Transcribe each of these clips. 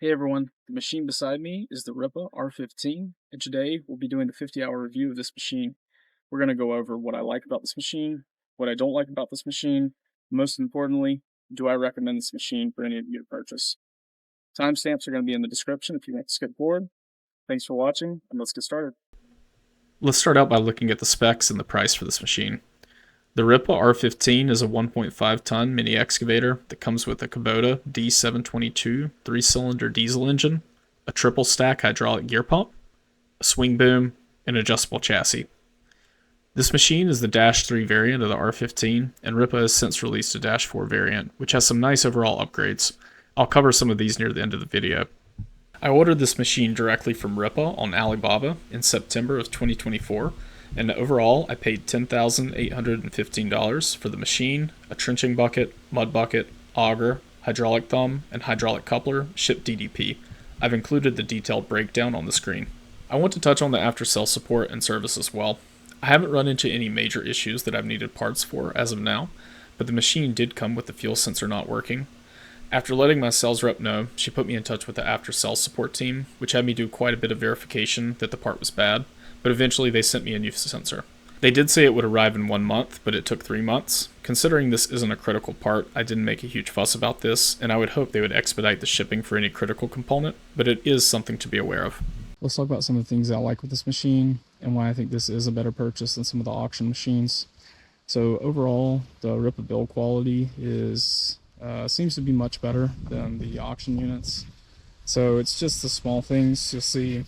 Hey everyone, the machine beside me is the Rippa R15, and today we'll be doing the 50-hour review of this machine. We're going to go over what I like about this machine, what I don't like about this machine, most importantly, do I recommend this machine for any of you to purchase. Timestamps are going to be in the description if you want to skip forward. Thanks for watching, and let's get started. Let's start out by looking at the specs and the price for this machine. The Rippa R15 is a 1.5 ton mini excavator that comes with a Kubota D722 3-cylinder diesel engine, a triple stack hydraulic gear pump, a swing boom, and adjustable chassis. This machine is the Dash 3 variant of the R15, and Rippa has since released a Dash 4 variant, which has some nice overall upgrades. I'll cover some of these near the end of the video. I ordered this machine directly from Rippa on Alibaba in September of 2024, and overall I paid $10,815 for the machine, a trenching bucket, mud bucket, auger, hydraulic thumb, and hydraulic coupler, shipped DDP. I've included the detailed breakdown on the screen. I want to touch on the after-sale support and service as well. I haven't run into any major issues that I've needed parts for as of now, but the machine did come with the fuel sensor not working. After letting my sales rep know, she put me in touch with the after-sales support team, which had me do quite a bit of verification that the part was bad, but eventually they sent me a new sensor. They did say it would arrive in 1 month, but it took 3 months. Considering this isn't a critical part, I didn't make a huge fuss about this, and I would hope they would expedite the shipping for any critical component, but it is something to be aware of. Let's talk about some of the things I like with this machine and why I think this is a better purchase than some of the auction machines. So overall, the Rippa build quality seems to be much better than the auction units. So it's just the small things. You'll see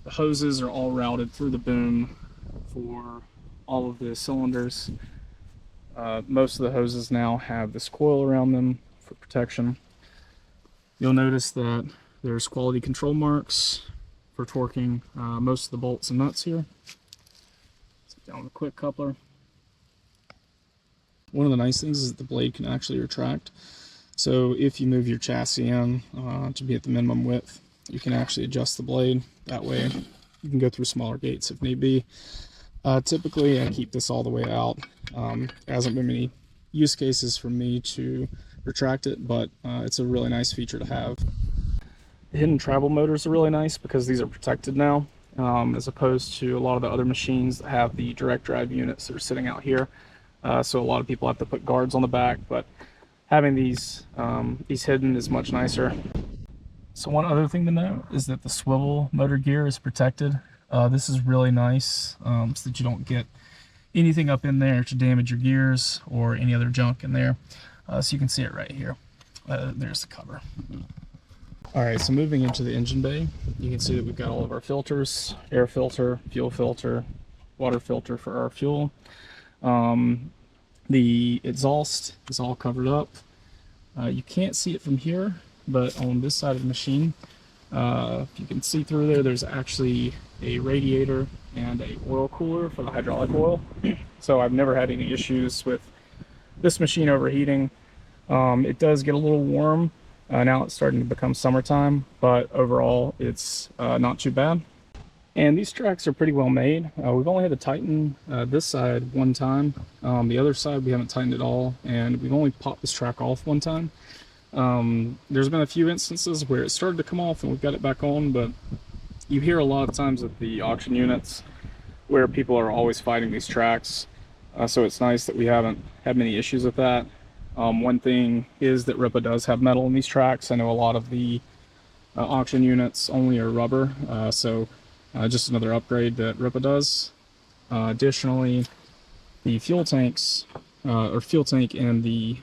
the hoses are all routed through the boom for all of the cylinders. Most of the hoses now have this coil around them for protection. You'll notice that there's quality control marks for torquing most of the bolts and nuts here. Down the quick coupler. One of the nice things is that the blade can actually retract. So if you move your chassis in to be at the minimum width, you can actually adjust the blade. That way you can go through smaller gates if need be. Typically I keep this all the way out. There hasn't been many use cases for me to retract it, but it's a really nice feature to have. The hidden travel motors are really nice because these are protected now, as opposed to a lot of the other machines that have the direct drive units that are sitting out here. So a lot of people have to put guards on the back, but having these hidden is much nicer. So one other thing to note is that the swivel motor gear is protected. This is really nice so that you don't get anything up in there to damage your gears or any other junk in there. So you can see it right here. There's the cover. Alright, so moving into the engine bay, you can see that we've got all of our filters, air filter, fuel filter, water filter for our fuel. The exhaust is all covered up. You can't see it from here, but on this side of the machine, if you can see through there, there's actually a radiator and a oil cooler for the hydraulic oil. So I've never had any issues with this machine overheating. It does get a little warm. Now it's starting to become summertime, but overall it's not too bad. And these tracks are pretty well made. We've only had to tighten this side one time. The other side we haven't tightened at all, and we've only popped this track off one time. There's been a few instances where it started to come off and we've got it back on, but you hear a lot of times at the auction units where people are always fighting these tracks. So it's nice that we haven't had many issues with that. One thing is that Rippa does have metal in these tracks. I know a lot of the auction units only are rubber, so just another upgrade that Rippa does. Additionally, the fuel tanks, or fuel tank and the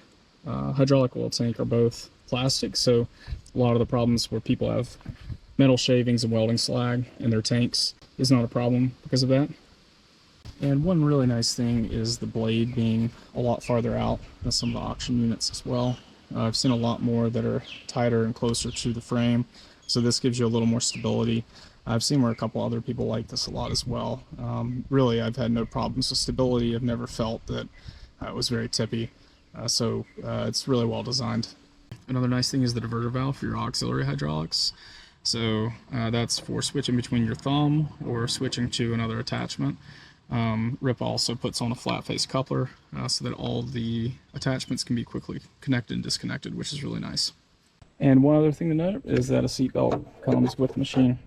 hydraulic oil tank are both plastic, so a lot of the problems where people have metal shavings and welding slag in their tanks is not a problem because of that. And one really nice thing is the blade being a lot farther out than some of the auction units as well. I've seen a lot more that are tighter and closer to the frame, so this gives you a little more stability. I've seen where a couple other people like this a lot as well. Really, I've had no problems with stability. I've never felt that it was very tippy, so it's really well designed. Another nice thing is the diverter valve for your auxiliary hydraulics. So that's for switching between your thumb or switching to another attachment. Rippa also puts on a flat face coupler so that all the attachments can be quickly connected and disconnected, which is really nice. And one other thing to note is that a seatbelt comes with the machine.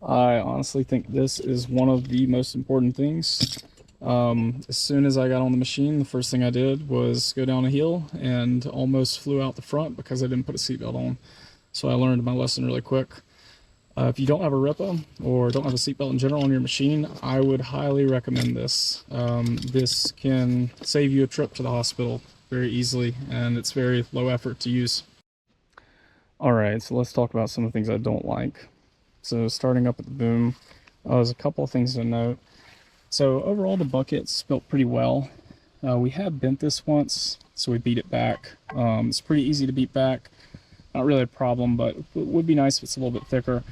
I honestly think this is one of the most important things. As soon as I got on the machine, the first thing I did was go down a hill and almost flew out the front because I didn't put a seatbelt on. So I learned my lesson really quick. If you don't have a Rippa or don't have a seatbelt in general on your machine, I would highly recommend this. This can save you a trip to the hospital very easily, and it's very low effort to use. Alright, so let's talk about some of the things I don't like. So starting up at the boom, there's a couple of things to note. So overall the bucket's built pretty well. We have bent this once, so we beat it back. It's pretty easy to beat back. Not really a problem, but it would be nice if it's a little bit thicker.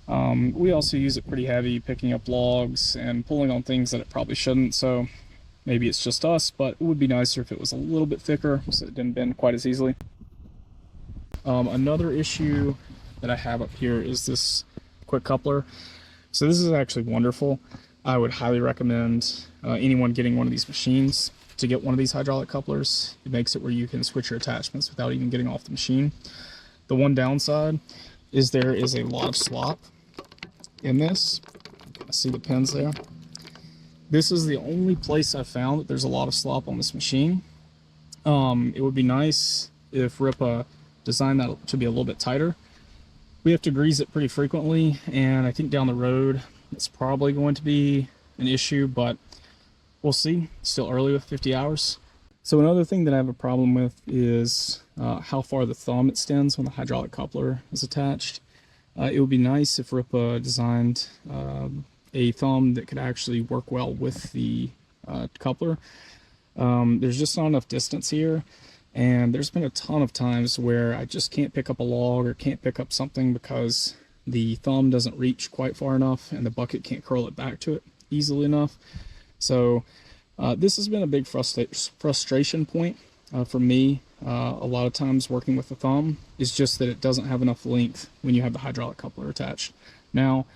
We also use it pretty heavy, picking up logs and pulling on things that it probably shouldn't, so maybe it's just us, but it would be nicer if it was a little bit thicker so it didn't bend quite as easily. Another issue that I have up here is this quick coupler. So this is actually wonderful. I would highly recommend anyone getting one of these machines to get one of these hydraulic couplers. It makes it where you can switch your attachments without even getting off the machine. The one downside is there is a lot of slop in this. I see the pins there. This is the only place I've found that there's a lot of slop on this machine. It would be nice if Rippa designed that to be a little bit tighter. We have to grease it pretty frequently, and I think down the road it's probably going to be an issue, but we'll see. It's still early with 50 hours. So another thing that I have a problem with is how far the thumb extends when the hydraulic coupler is attached. It would be nice if Rippa designed a thumb that could actually work well with the coupler. There's just not enough distance here, and there's been a ton of times where I just can't pick up a log or can't pick up something because the thumb doesn't reach quite far enough and the bucket can't curl it back to it easily enough. So this has been a big frustration point for me. A lot of times working with the thumb is just that it doesn't have enough length when you have the hydraulic coupler attached. Now,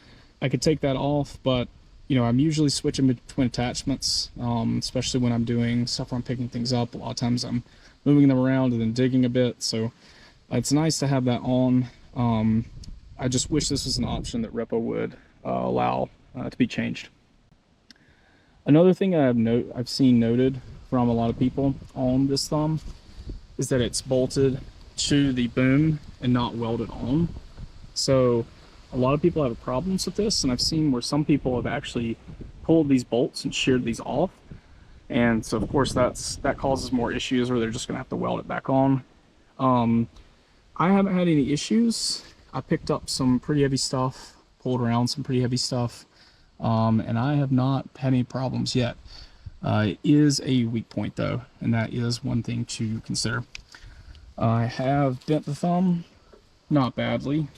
I could take that off, but you know, I'm usually switching between attachments, especially when I'm doing stuff where I'm picking things up. A lot of times I'm moving them around and then digging a bit, so it's nice to have that on. I just wish this was an option that Rippa would allow to be changed. Another thing I've seen noted from a lot of people on this thumb is that it's bolted to the boom and not welded on. So a lot of people have problems with this, and I've seen where some people have actually pulled these bolts and sheared these off. And so of course that causes more issues where they're just gonna have to weld it back on. I haven't had any issues. I picked up some pretty heavy stuff, pulled around some pretty heavy stuff, and I have not had any problems yet. It is a weak point though, and that is one thing to consider. I have bent the thumb, not badly,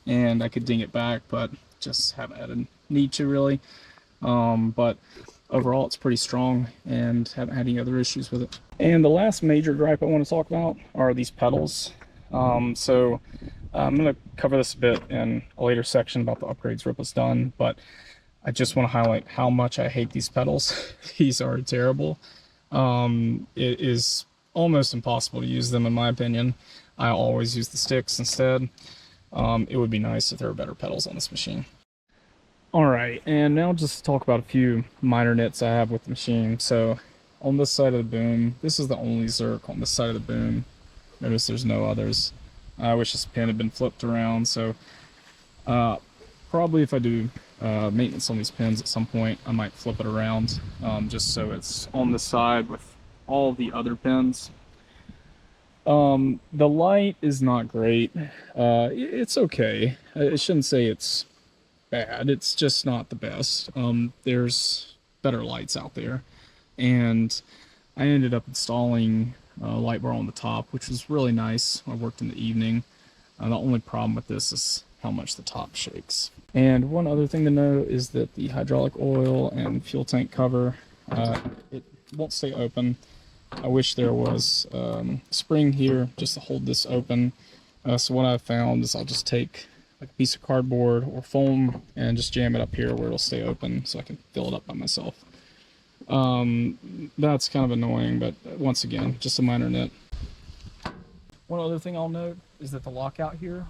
and I could ding it back, but just haven't had a need to really. But overall it's pretty strong and haven't had any other issues with it. And the last major gripe I want to talk about are these pedals. So I'm going to cover this a bit in a later section about the upgrades Rippa's done, but I just want to highlight how much I hate these pedals. These are terrible. It is almost impossible to use them in my opinion. I always use the sticks instead. It would be nice if there were better pedals on this machine. Alright, and now just talk about a few minor nits I have with the machine. So on this side of the boom, this is the only Zerk on this side of the boom. Notice there's no others. I wish this pin had been flipped around, so probably if I do maintenance on these pins at some point, I might flip it around just so it's on the side with all the other pins. The light is not great. It's okay. I shouldn't say it's bad. It's just not the best. There's better lights out there, and I ended up installing a light bar on the top, which was really nice. I worked in the evening. The only problem with this is how much the top shakes. And one other thing to know is that the hydraulic oil and fuel tank cover, it won't stay open. I wish there was a spring here just to hold this open. So what I've found is I'll just take like a piece of cardboard or foam and just jam it up here where it'll stay open so I can fill it up by myself. That's kind of annoying, but once again, just a minor nit. One other thing I'll note is that the lockout here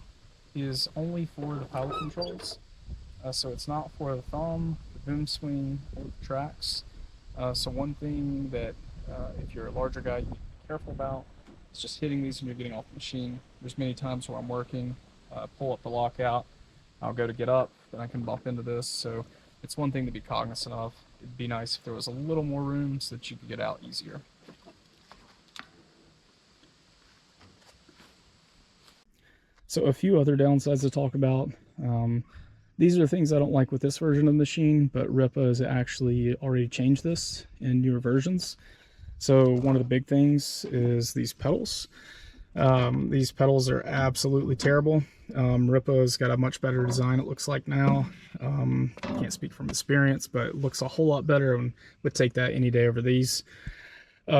is only for the pilot controls. So it's not for the thumb, the boom swing, or the tracks. So one thing that if you're a larger guy, you need to be careful about is just hitting these when you're getting off the machine. There's many times where I'm working, pull up the lockout, I'll go to get up, then I can bump into this. So it's one thing to be cognizant of. It'd be nice if there was a little more room so that you could get out easier. So a few other downsides to talk about. These are things I don't like with this version of the machine, but Rippa has actually already changed this in newer versions. So one of the big things is these pedals. These pedals are absolutely terrible. Rippa's got a much better design, it looks like now. Can't speak from experience, but it looks a whole lot better and would take that any day over these.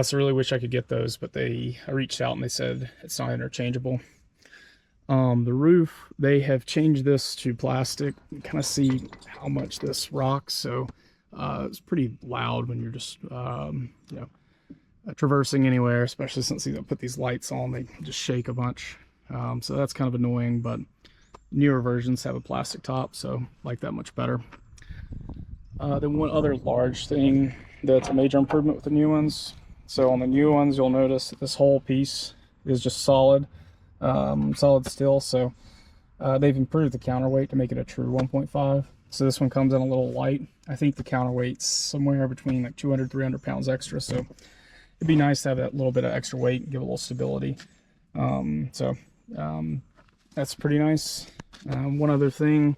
So really wish I could get those, but I reached out and they said it's not interchangeable. The roof, they have changed this to plastic. You kind of see how much this rocks, so it's pretty loud when you're just traversing anywhere, especially since you put these lights on, they just shake a bunch. So that's kind of annoying, but newer versions have a plastic top, so I like that much better. Then one other large thing that's a major improvement with the new ones. So on the new ones, you'll notice that this whole piece is just solid steel. So they've improved the counterweight to make it a true 1.5. So this one comes in a little light. I think the counterweight's somewhere between like 200-300 pounds extra. So it'd be nice to have that little bit of extra weight and give a little stability. That's pretty nice. One other thing,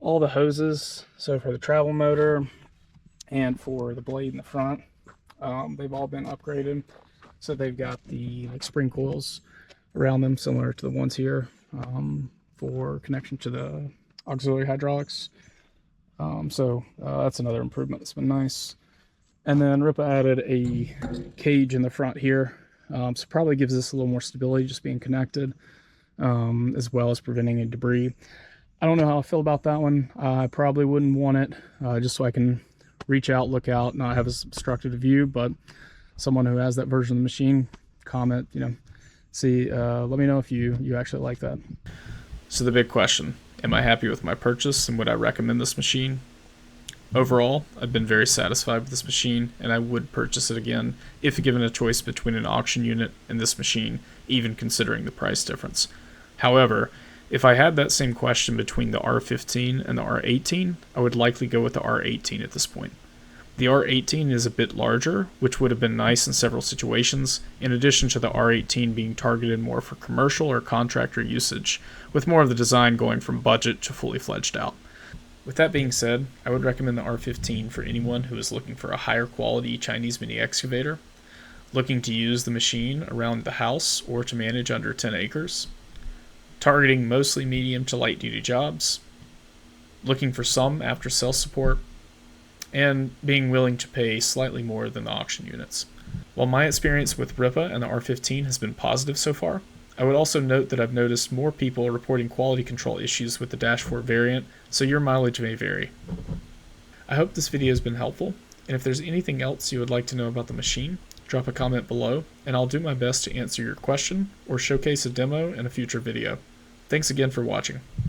all the hoses, so for the travel motor and for the blade in the front, they've all been upgraded. So they've got the spring coils around them, similar to the ones here, for connection to the auxiliary hydraulics. That's another improvement that's been nice. And then Rippa added a cage in the front here, so probably gives this a little more stability just being connected, as well as preventing any debris. I don't know how I feel about that one. I probably wouldn't want it, just so I can reach out, look out, not have a obstructed view, but someone who has that version of the machine, comment, let me know if you actually like that. So the big question, am I happy with my purchase and would I recommend this machine? Overall, I've been very satisfied with this machine and I would purchase it again if given a choice between an auction unit and this machine, even considering the price difference. However, if I had that same question between the R15 and the R18, I would likely go with the R18 at this point. The R18 is a bit larger, which would have been nice in several situations, in addition to the R18 being targeted more for commercial or contractor usage, with more of the design going from budget to fully fledged out. With that being said, I would recommend the R15 for anyone who is looking for a higher quality Chinese mini excavator, looking to use the machine around the house or to manage under 10 acres, targeting mostly medium to light duty jobs, looking for some after-sale support, and being willing to pay slightly more than the auction units. While my experience with Rippa and the R15 has been positive so far, I would also note that I've noticed more people reporting quality control issues with the Dash 4 variant, so your mileage may vary. I hope this video has been helpful, and if there's anything else you would like to know about the machine, drop a comment below, and I'll do my best to answer your question or showcase a demo in a future video. Thanks again for watching.